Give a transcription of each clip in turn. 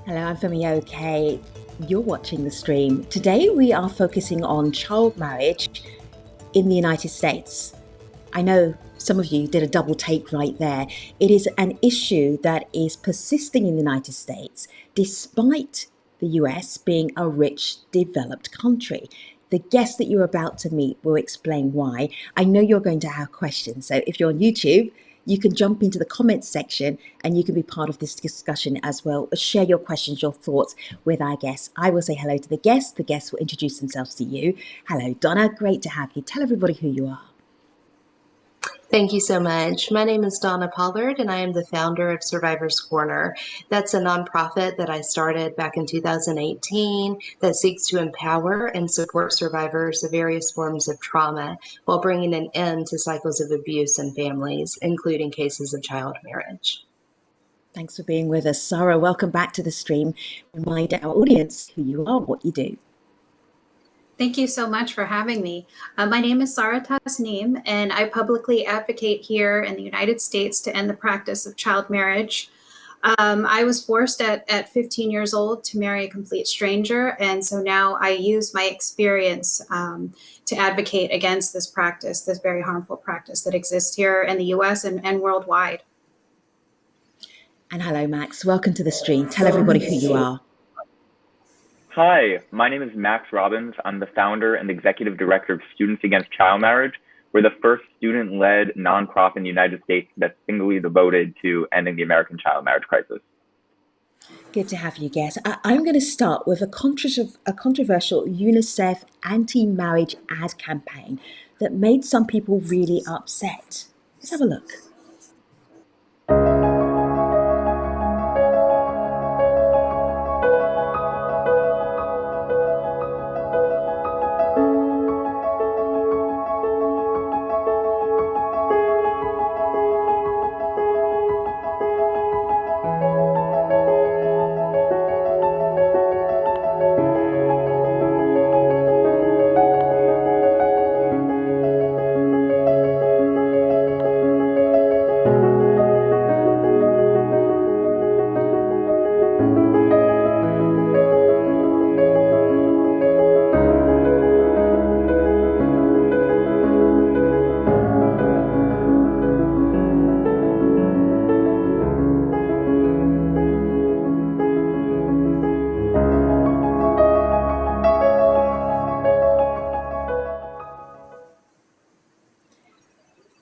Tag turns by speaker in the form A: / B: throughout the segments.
A: Hello, I'm Femi OK. You're watching the stream. Today we are focusing on child marriage in the United States. I know some of you did a double take right there. It is an issue that is persisting in the United States despite the US being a rich, developed country. The guest that you're about to meet will explain why. I know you're going to have questions, so if you're on YouTube, you can jump into the comments section and you can be part of this discussion as well. Share your questions, your thoughts with our guests. I will say hello to the guests. The guests will introduce themselves to you. Hello, Donna. Great to have you. Tell everybody who you are.
B: Thank you so much. My name is Donna Pollard, and I am the founder of Survivors Corner. That's a nonprofit that I started back in 2018 that seeks to empower and support survivors of various forms of trauma while bringing an end to cycles of abuse in families, including cases of child marriage.
A: Thanks for being with us. Sarah, welcome back to the stream. Remind our audience who you are, what you do.
C: Thank you so much for having me. My name is Sarah Tasneem, and I publicly advocate here in the United States to end the practice of child marriage. I was forced at 15 years old to marry a complete stranger, and so now I use my experience to advocate against this practice, this very harmful practice that exists here in the US and worldwide.
A: And hello, Max. Welcome to the stream. Tell everybody who you are.
D: Hi, my name is Max Robbins. I'm the founder and executive director of Students Against Child Marriage. We're the first student-led nonprofit in the United States that's singly devoted to ending the American child marriage crisis.
A: Good to have you, guest. I'm going to start with a controversial Unicef anti-marriage ad campaign that made some people really upset. Let's have a look.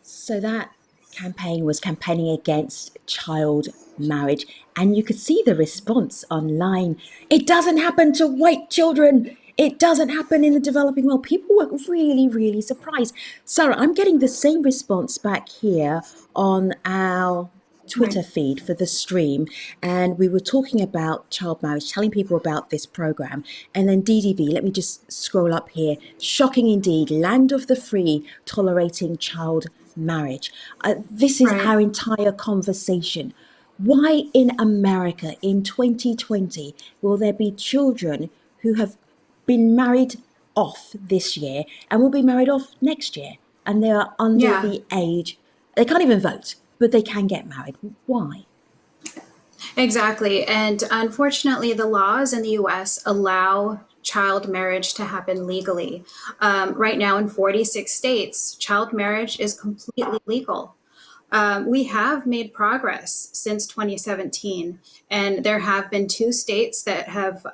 A: So that campaign was campaigning against child marriage, and you could see the response online. It doesn't happen to white children. It doesn't happen in the developing world. People were really, really surprised. Sarah, I'm getting the same response back here on our Twitter feed for the stream, and we were talking about child marriage, telling people about this program. And then DDV, let me just scroll up here. Shocking indeed, land of the free, tolerating child marriage. This is our entire conversation. Why in America in 2020 will there be children who have been married off this year and will be married off next year, and they are under the age, they can't even vote, but they can get married? Why?
C: Exactly. And unfortunately, the laws in the US allow child marriage to happen legally. Right now, in 46 states, child marriage is completely legal. We have made progress since 2017, and there have been 2 states that have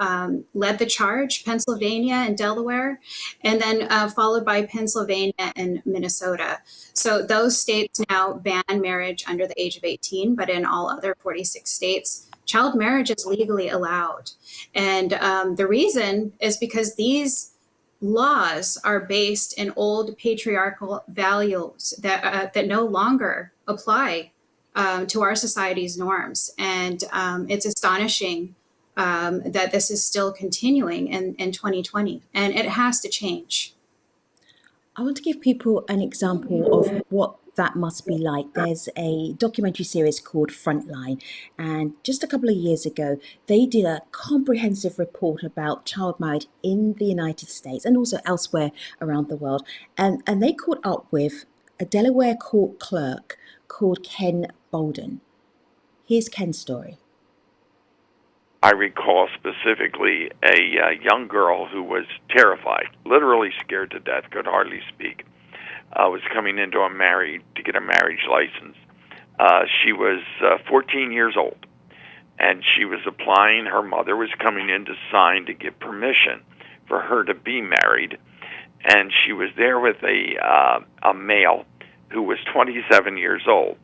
C: led the charge, Pennsylvania and Delaware, and then followed by Pennsylvania and Minnesota. So those states now ban marriage under the age of 18, but in all other 46 states, child marriage is legally allowed. And the reason is because these laws are based in old patriarchal values that no longer apply to our society's norms. And it's astonishing that this is still continuing in 2020, and it has to change.
A: I want to give people an example of what that must be like. There's a documentary series called Frontline, and just a couple of years ago, they did a comprehensive report about child marriage in the United States and also elsewhere around the world. And they caught up with a Delaware court clerk called Ken Bolden. Here's Ken's story.
E: I recall specifically a young girl who was terrified, literally scared to death, could hardly speak, was coming into to get a marriage license. She was 14 years old, and she was applying. Her mother was coming in to sign to get permission for her to be married, and she was there with a male who was 27 years old,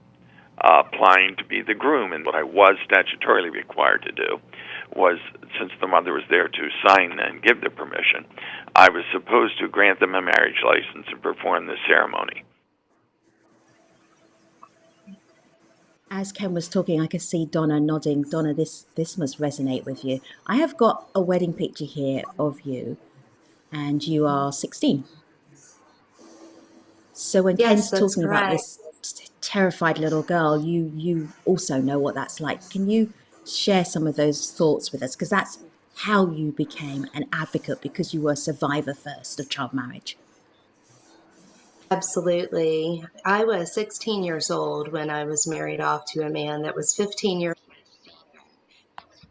E: applying to be the groom. And what I was statutorily required to do was, since the mother was there to sign and give the permission, I was supposed to grant them a marriage license and perform the ceremony.
A: As Ken was talking, I could see Donna nodding. Donna, this must resonate with you. I have got a wedding picture here of you, and you are 16. So when
B: Yes,
A: Ken's
B: that's
A: talking about
B: correct.
A: this terrified little girl, you also know what that's like. Can you share some of those thoughts with us? Because that's how you became an advocate, because you were a survivor first of child marriage.
B: Absolutely. I was 16 years old when I was married off to a man that was 15 years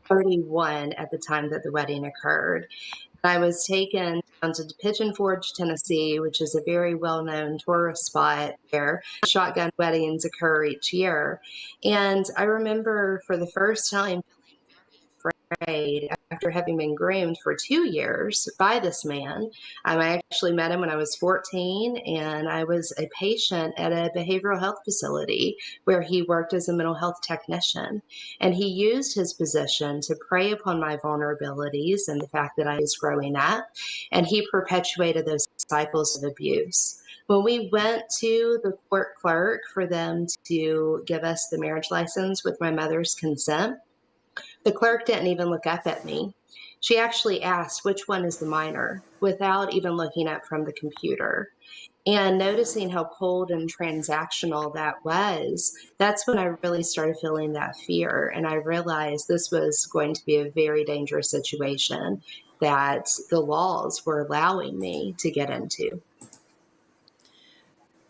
B: 31 at the time that the wedding occurred. I was taken down to Pigeon Forge, Tennessee, which is a very well-known tourist spot where shotgun weddings occur each year. And I remember for the first time after having been groomed for 2 years by this man. I actually met him when I was 14, and I was a patient at a behavioral health facility where he worked as a mental health technician. And he used his position to prey upon my vulnerabilities and the fact that I was growing up, and he perpetuated those cycles of abuse. When we went to the court clerk for them to give us the marriage license with my mother's consent, the clerk didn't even look up at me. She actually asked, which one is the minor, without even looking up from the computer. And noticing how cold and transactional that was, that's when I really started feeling that fear. And I realized this was going to be a very dangerous situation that the laws were allowing me to get into.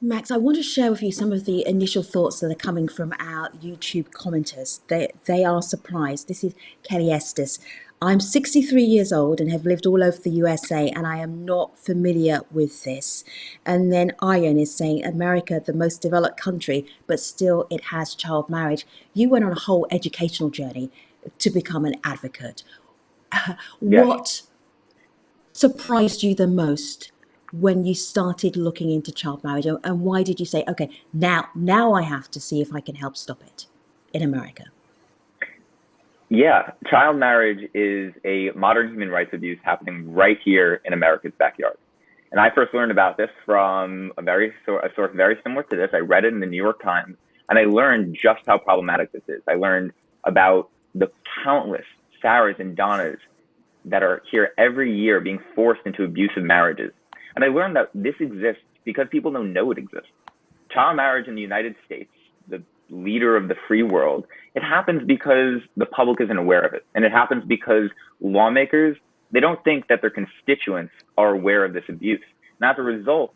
A: Max, I want to share with you some of the initial thoughts that are coming from our YouTube commenters. They are surprised. This is Kelly Estes. I'm 63 years old and have lived all over the USA, and I am not familiar with this. And then Ian is saying, America, the most developed country, but still it has child marriage. You went on a whole educational journey to become an advocate.
D: Yes.
A: What surprised you the most when you started looking into child marriage, and why did you say, okay, now I have to see if I can help stop it in America?
D: Yeah, child marriage is a modern human rights abuse happening right here in America's backyard. And I first learned about this from a source very similar to this. I read it in the New York Times, and I learned just how problematic this is. I learned about the countless Sarahs and Donnas that are here every year being forced into abusive marriages. And I learned that this exists because people don't know it exists. Child marriage in the United States, the leader of the free world, it happens because the public isn't aware of it. And it happens because lawmakers, they don't think that their constituents are aware of this abuse. And as a result,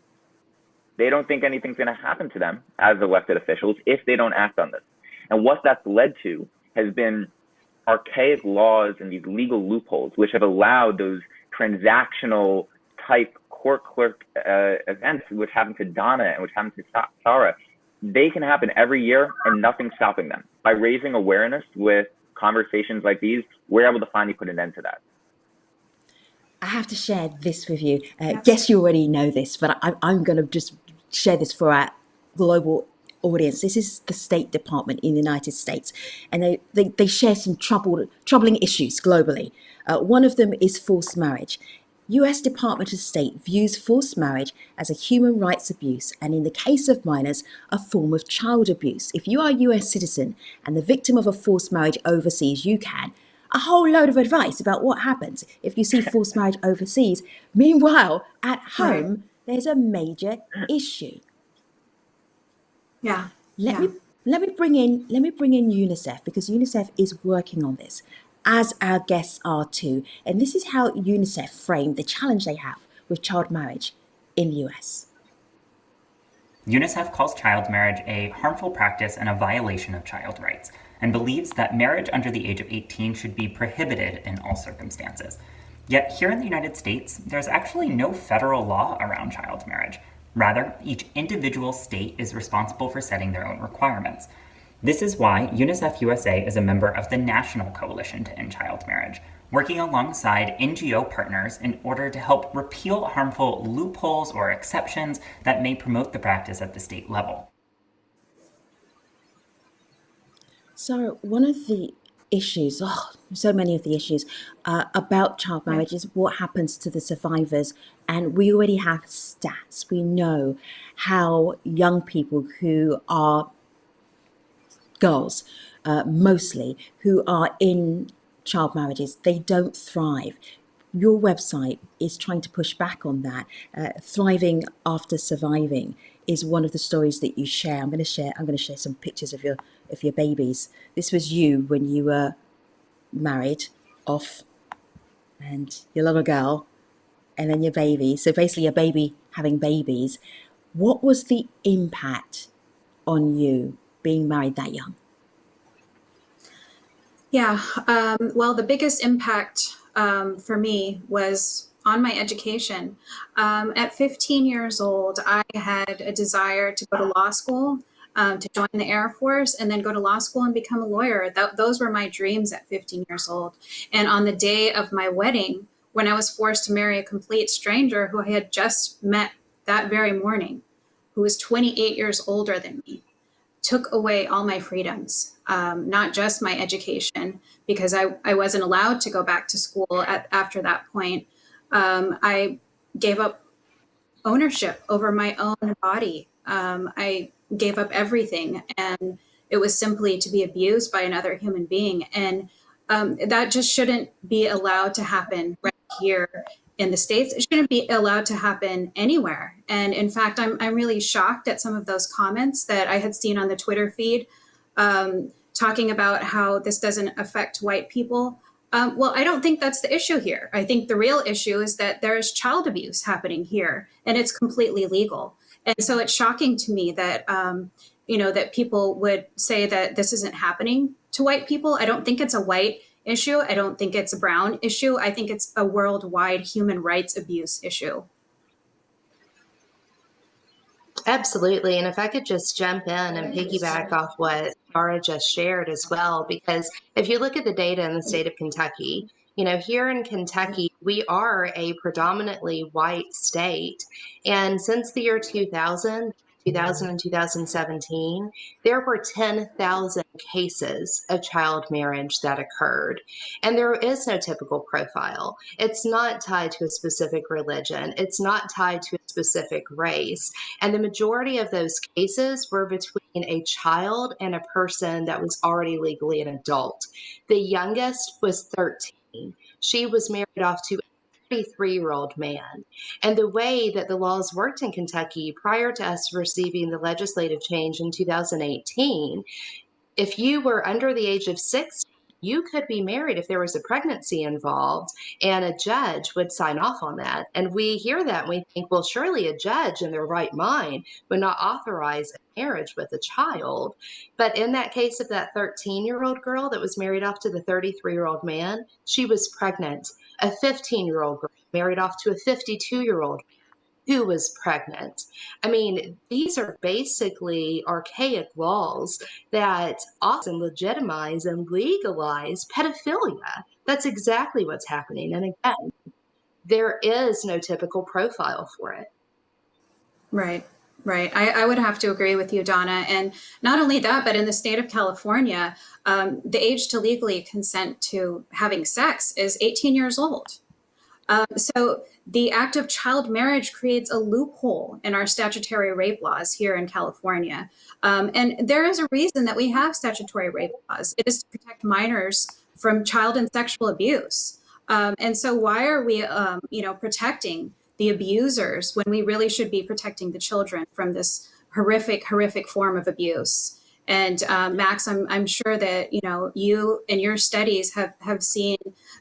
D: they don't think anything's going to happen to them as elected officials if they don't act on this. And what that's led to has been archaic laws and these legal loopholes, which have allowed those transactional type court clerk events, which happened to Donna and which happened to Sarah. They can happen every year and nothing's stopping them. By raising awareness with conversations like these, we're able to finally put an end to that.
A: I have to share this with you.
C: Yes.
A: Guess you already know this, but I'm going to just share this for our global audience. This is the State Department in the United States, and they share some troubling issues globally. One of them is forced marriage. US Department of State views forced marriage as a human rights abuse, and in the case of minors, a form of child abuse. If you are a US citizen and the victim of a forced marriage overseas, you can a whole load of advice about what happens if you see forced marriage overseas. Meanwhile, at
C: Right.
A: home, there's a major issue.
C: Yeah.
A: Let
C: Yeah.
A: me bring in UNICEF, because UNICEF is working on this, as our guests are too. And this is how UNICEF framed the challenge they have with child marriage in the US.
F: UNICEF calls child marriage a harmful practice and a violation of child rights. and believes that marriage under the age of 18 should be prohibited in all circumstances. Yet here in the United States, there's actually no federal law around child marriage. Rather, each individual state is responsible for setting their own requirements. This is why Unicef USA is a member of the National Coalition to End Child Marriage, working alongside NGO partners in order to help repeal harmful loopholes or exceptions that may promote the practice at the state level.
A: So one of the issues, so many of the issues about child marriage is what happens to the survivors. And we already have stats. We know how young people who are girls, mostly, who are in child marriages, they don't thrive. Your website is trying to push back on that. Thriving after surviving is one of the stories that you share. I'm going to share some pictures of your babies. This was you when you were married off, and your little girl, and then your baby. So basically, a baby having babies. What was the impact on you being married that young?
C: Yeah, well, the biggest impact for me was on my education. At 15 years old, I had a desire to go to law school, to join the Air Force, and then go to law school and become a lawyer. Those were my dreams at 15 years old. And on the day of my wedding, when I was forced to marry a complete stranger who I had just met that very morning, who was 28 years older than me, took away all my freedoms, not just my education, because I wasn't allowed to go back to school after that point. I gave up ownership over my own body. I gave up everything, and it was simply to be abused by another human being. And that just shouldn't be allowed to happen right here in the States. It shouldn't be allowed to happen anywhere. And in fact, I'm really shocked at some of those comments that I had seen on the Twitter feed, talking about how this doesn't affect white people. Well, I don't think that's the issue here. I think the real issue is that there is child abuse happening here, and it's completely legal. And so it's shocking to me that that people would say that this isn't happening to white people. I don't think it's a white issue. I don't think it's a brown issue. I think it's a worldwide human rights abuse issue.
B: Absolutely. And if I could just jump in and piggyback off what Tara just shared as well, because if you look at the data in the state of Kentucky, here in Kentucky, we are a predominantly white state. And since the year 2000, 2000 and 2017, there were 10,000 cases of child marriage that occurred. And there is no typical profile. It's not tied to a specific religion. It's not tied to a specific race. And the majority of those cases were between a child and a person that was already legally an adult. The youngest was 13. She was married off to a 33-year-old man. And the way that the laws worked in Kentucky prior to us receiving the legislative change in 2018, if you were under the age of 6, you could be married if there was a pregnancy involved, and a judge would sign off on that. And we hear that and we think, well, surely a judge in their right mind would not authorize a marriage with a child. But in that case of that 13-year-old girl that was married off to the 33-year-old man, she was pregnant. A 15-year-old girl married off to a 52-year-old who was pregnant. I mean, these are basically archaic laws that often legitimize and legalize pedophilia. That's exactly what's happening. And again, there is no typical profile for it.
C: Right. Right. I would have to agree with you, Donna. And not only that, but in the state of California, the age to legally consent to having sex is 18 years old. So the act of child marriage creates a loophole in our statutory rape laws here in California. And there is a reason that we have statutory rape laws. It is to protect minors from child and sexual abuse. And so why are we, protecting the abusers when we really should be protecting the children from this horrific form of abuse? And Max, I'm sure that you and your studies have seen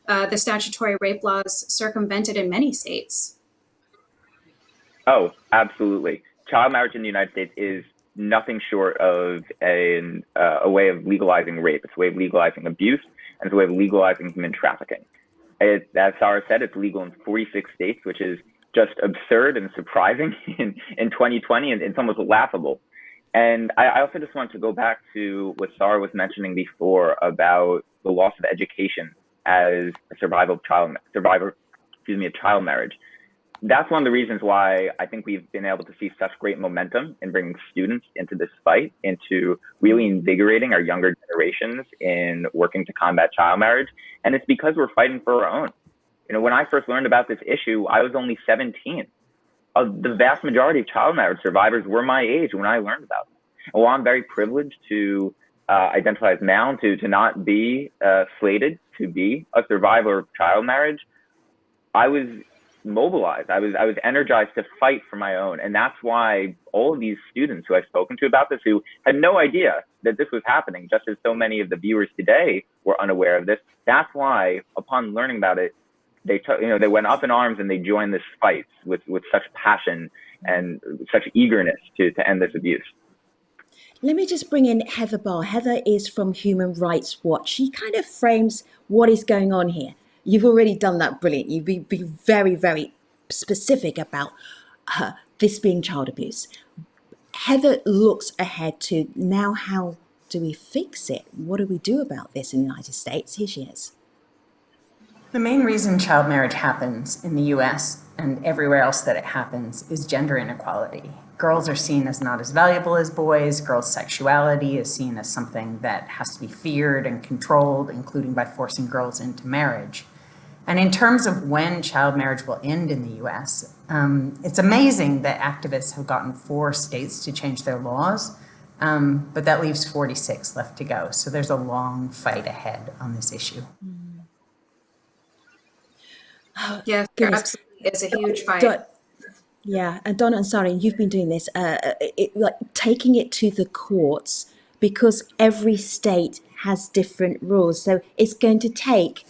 C: the statutory rape laws circumvented in many states.
D: Oh, absolutely. Child marriage in the United States is nothing short of a way of legalizing rape. It's a way of legalizing abuse, and it's a way of legalizing human trafficking. As Sarah said, it's legal in 46 states, which is just absurd and surprising in 2020, and it's almost laughable. And I also just want to go back to what Sarah was mentioning before about the loss of education as a of child marriage. That's one of the reasons why I think we've been able to see such great momentum in bringing students into this fight, into really invigorating our younger generations in working to combat child marriage. And it's because we're fighting for our own. When I first learned about this issue, I was only 17. The vast majority of child marriage survivors were my age when I learned about it. And while I'm very privileged to identify as male, to not be slated to be a survivor of child marriage, I was mobilized. I was energized to fight for my own. And that's why all of these students who I've spoken to about this, who had no idea that this was happening, just as so many of the viewers today were unaware of this, that's why upon learning about it, they went up in arms and they joined this fight with such passion and such eagerness to end this abuse.
A: Let me just bring in Heather Barr. Heather is from Human Rights Watch. She kind of frames what is going on here. You've already done that brilliant. You've been very, very specific about this being child abuse. Heather looks ahead to now, how do we fix it? What do we do about this in the United States? Here she is.
G: The main reason child marriage happens in the US and everywhere else that it happens is gender inequality. Girls are seen as not as valuable as boys. Girls' sexuality is seen as something that has to be feared and controlled, including by forcing girls into marriage. And in terms of when child marriage will end in the US, it's amazing that activists have gotten 4 states to change their laws, but that leaves 46 left to go. So there's a long fight ahead on this issue.
C: Yes, there absolutely is a huge fight.
A: Yeah, and Donna and Sarah, you've been doing this, like taking it to the courts, because every state has different rules. So it's going to take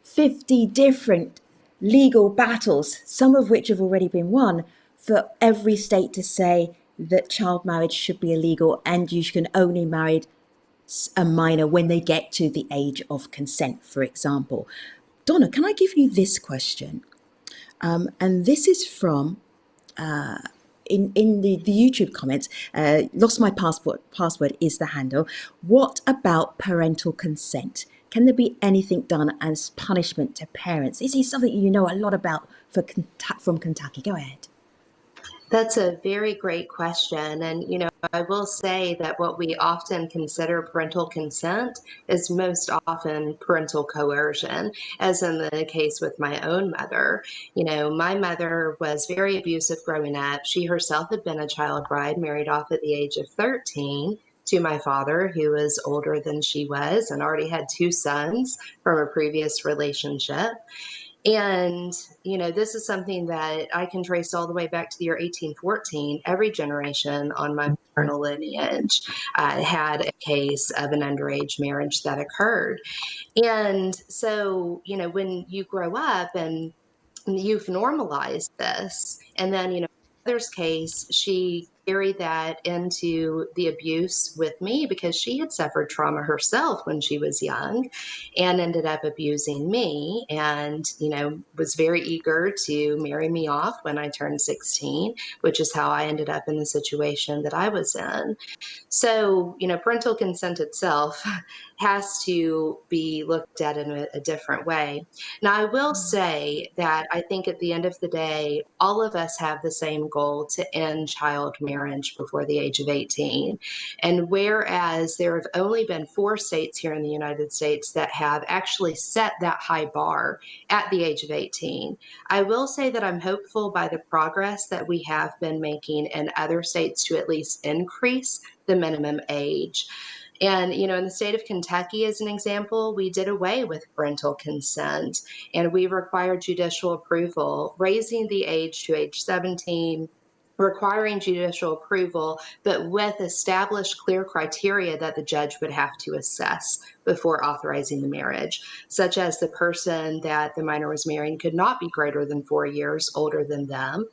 A: 50 different legal battles, some of which have already been won, for every state to say that child marriage should be illegal and you can only marry a minor when they get to the age of consent, for example. Donna, can I give you this question? And this is from in the YouTube comments. Lost my password is the handle. What about parental consent? Can there be anything done as punishment to parents? This is something you know a lot about from Kentucky. Go ahead.
B: That's a very great question. And, I will say that what we often consider parental consent is most often parental coercion, as in the case with my own mother. My mother was very abusive growing up. She herself had been a child bride, married off at the age of 13 to my father, who was older than she was and already had 2 sons from a previous relationship. And, this is something that I can trace all the way back to the year 1814. Every generation on my maternal lineage had a case of an underage marriage that occurred. And so, when you grow up and you've normalized this, and then, mother's case, she carried that into the abuse with me because she had suffered trauma herself when she was young and ended up abusing me, and was very eager to marry me off when I turned 16, which is how I ended up in the situation that I was in. So, parental consent itself has to be looked at in a different way. Now, I will say that I think at the end of the day, all of us have the same goal to end child marriage before the age of 18. And whereas there have only been 4 states here in the United States that have actually set that high bar at the age of 18, I will say that I'm hopeful by the progress that we have been making in other states to at least increase the minimum age. And, in the state of Kentucky, as an example, we did away with parental consent and we required judicial approval, raising the age to age 17 requiring judicial approval, but with established clear criteria that the judge would have to assess before authorizing the marriage, such as the person that the minor was marrying could not be greater than 4 years older than them.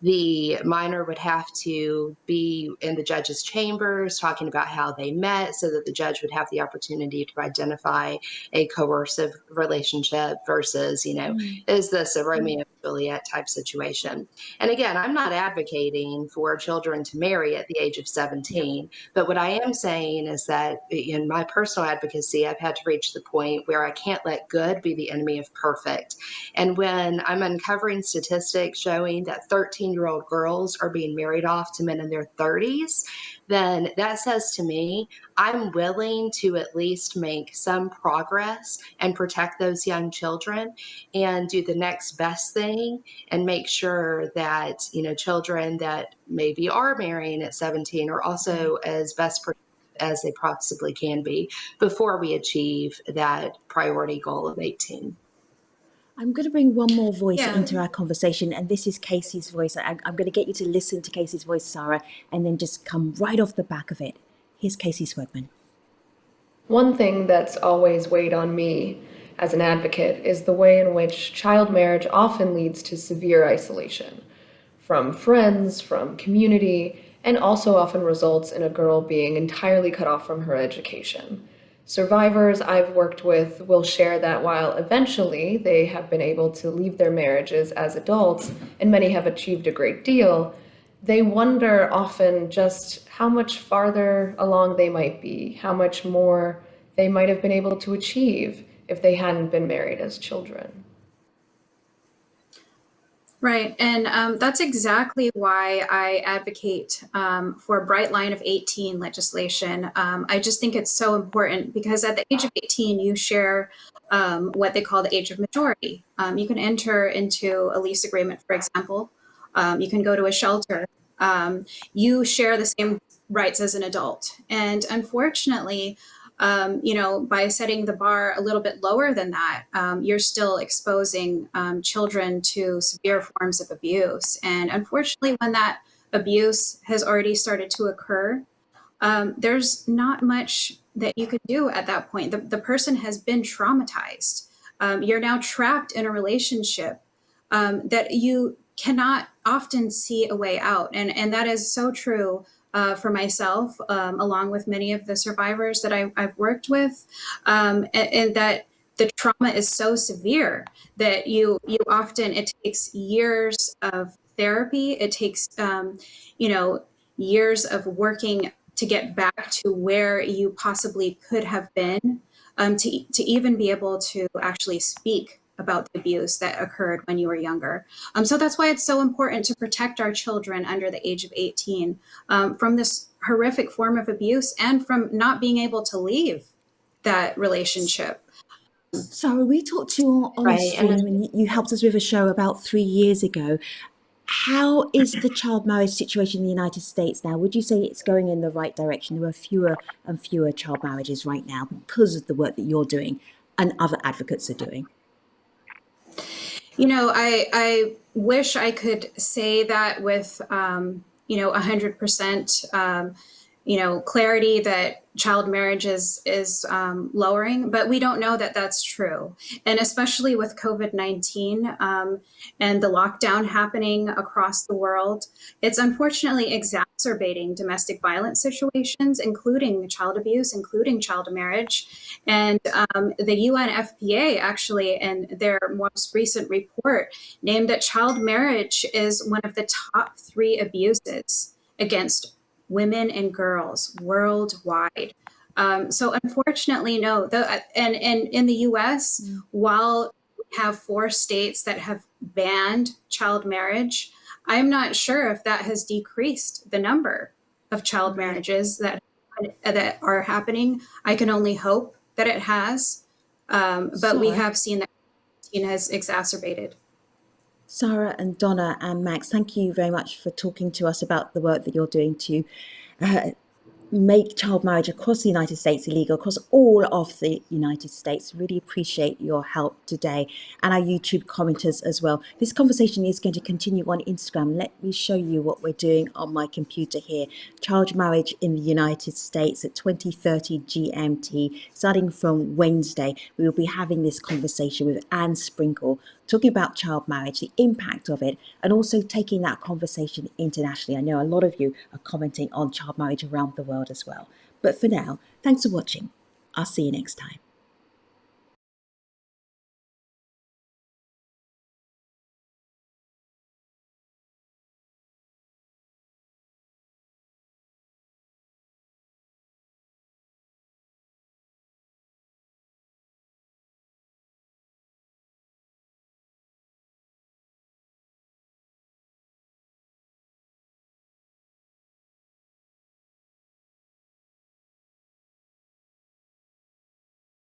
B: The minor would have to be in the judge's chambers talking about how they met so that the judge would have the opportunity to identify a coercive relationship versus, is this a Romeo and Juliet type situation? And again, I'm not advocating for children to marry at the age of 17, but what I am saying is that in my personal advocacy, I've had to reach the point where I can't let good be the enemy of perfect. And when I'm uncovering statistics showing that 13-year-old girls are being married off to men in their 30s, then that says to me, I'm willing to at least make some progress and protect those young children and do the next best thing and make sure that, children that maybe are marrying at 17 are also as best protected as they possibly can be before we achieve that priority goal of 18.
A: I'm going to bring one more voice
C: Yeah.
A: into our conversation, and this is Casey's voice. I'm going to get you to listen to Casey's voice, Sarah, and then just come right off the back of it. Here's Casey Swegman.
H: One thing that's always weighed on me as an advocate is the way in which child marriage often leads to severe isolation from friends, from community, and also often results in a girl being entirely cut off from her education. Survivors I've worked with will share that while eventually they have been able to leave their marriages as adults, and many have achieved a great deal, they wonder often just how much farther along they might be, how much more they might have been able to achieve if they hadn't been married as children.
C: Right. And that's exactly why I advocate for a bright line of 18 legislation. I just think it's so important because at the age of 18, you share what they call the age of majority. You can enter into a lease agreement, for example. You can go to a shelter. You share the same rights as an adult. And unfortunately, by setting the bar a little bit lower than that, you're still exposing children to severe forms of abuse. And unfortunately, when that abuse has already started to occur, there's not much that you could do at that point. The person has been traumatized. You're now trapped in a relationship that you cannot often see a way out. And that is so true for myself, along with many of the survivors that I've worked with, and that the trauma is so severe that you often, it takes years of therapy. It takes, years of working to get back to where you possibly could have been, to even be able to actually speak about the abuse that occurred when you were younger. So that's why it's so important to protect our children under the age of 18 from this horrific form of abuse and from not being able to leave that relationship.
A: Sarah, we talked to you on a
B: Right.
A: stream, and you helped us with a show about 3 years ago. How is the child marriage situation in the United States now? Would you say it's going in the right direction? There are fewer and fewer child marriages right now because of the work that you're doing and other advocates are doing.
C: I wish I could say that with 100% clarity that child marriage is lowering, but we don't know that that's true. And especially with COVID-19 and the lockdown happening across the world, it's unfortunately exacerbating domestic violence situations, including child abuse, including child marriage. And the UNFPA actually, in their most recent report, named that child marriage is one of the top 3 abuses against women and girls worldwide. So unfortunately, no. And in the U.S., while we have 4 states that have banned child marriage, I'm not sure if that has decreased the number of child marriages that are happening. I can only hope that it has, but we have seen that it has exacerbated.
A: Sarah and Donna and Max, thank you very much for talking to us about the work that you're doing to make child marriage across the United States illegal, across all of the United States. Really appreciate your help today, and our YouTube commenters as well. This conversation is going to continue on Instagram. Let me show you what we're doing on my computer here. Child marriage in the United States at 20:30 GMT, starting from Wednesday. We will be having this conversation with Anne Sprinkle, talking about child marriage, the impact of it, and also taking that conversation internationally. I know a lot of you are commenting on child marriage around the world as well. But for now, thanks for watching. I'll see you next time.